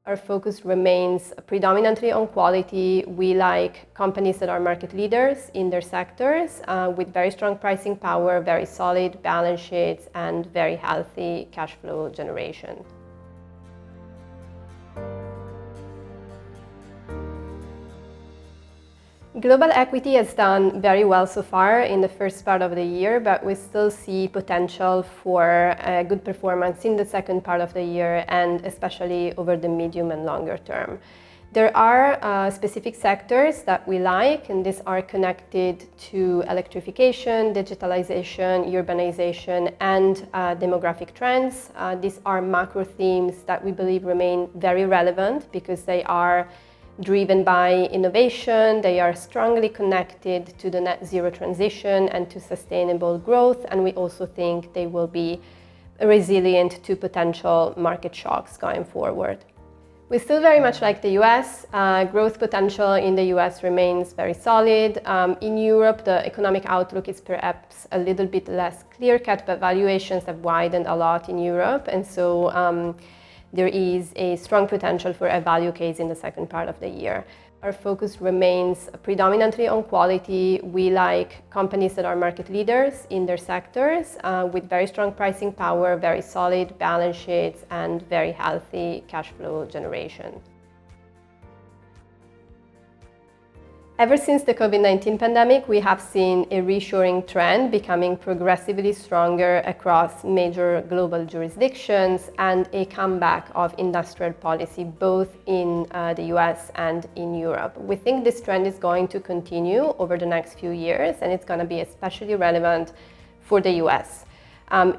Our focus remains predominantly on quality. We like companies that are market leaders in their sectors with very strong pricing power, very solid balance sheets, and very healthy cash flow generation. Global equity has done very well so far in the first part of the year, but we still see potential for good performance in the second part of the year and especially over the medium and longer term. There are specific sectors that we like, and these are connected to electrification, digitalisation, urbanisation, and demographic trends. These are macro themes that we believe remain very relevant because they are driven by innovation, they are strongly connected to the net zero transition and to sustainable growth, and we also think they will be resilient to potential market shocks going forward. We still very much like the US. Growth potential in the US remains very solid. In Europe, the economic outlook is perhaps a little bit less clear-cut, but valuations have widened a lot in Europe, and so there is a strong potential for a value case in the second part of the year. Our focus remains predominantly on quality. We like companies that are market leaders in their sectors with very strong pricing power, very solid balance sheets, and very healthy cash flow generation. Ever since the COVID-19 pandemic, we have seen a reshoring trend becoming progressively stronger across major global jurisdictions and a comeback of industrial policy both in the US and in Europe. We think this trend is going to continue over the next few years, and it's going to be especially relevant for the US.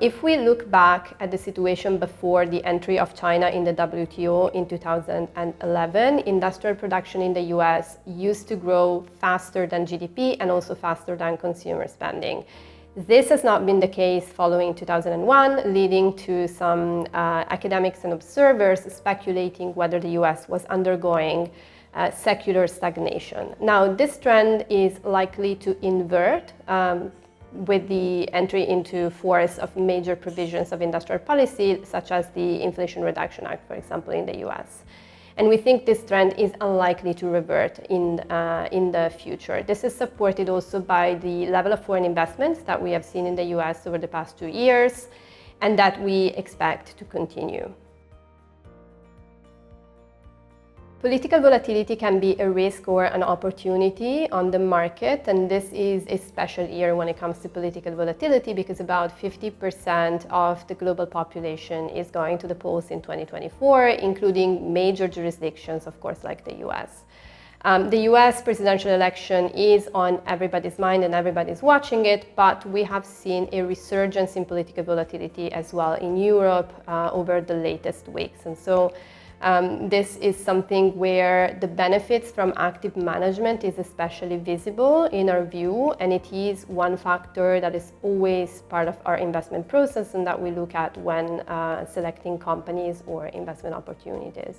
If we look back at the situation before the entry of China in the WTO in 2011, industrial production in the US used to grow faster than GDP and also faster than consumer spending. This has not been the case following 2001, leading to some academics and observers speculating whether the US was undergoing secular stagnation. Now, this trend is likely to invert with the entry into force of major provisions of industrial policy, such as the Inflation Reduction Act, for example, in the US. And we think this trend is unlikely to revert in the future. This is supported also by the level of foreign investments that we have seen in the US over the past 2 years, and that we expect to continue. Political volatility can be a risk or an opportunity on the market, and this is a special year when it comes to political volatility because about 50% of the global population is going to the polls in 2024, including major jurisdictions, of course, like the US. The US presidential election is on everybody's mind and everybody's watching it, but we have seen a resurgence in political volatility as well in Europe over the latest weeks. And so this is something where the benefits from active management is especially visible in our view, and it is one factor that is always part of our investment process and that we look at when selecting companies or investment opportunities.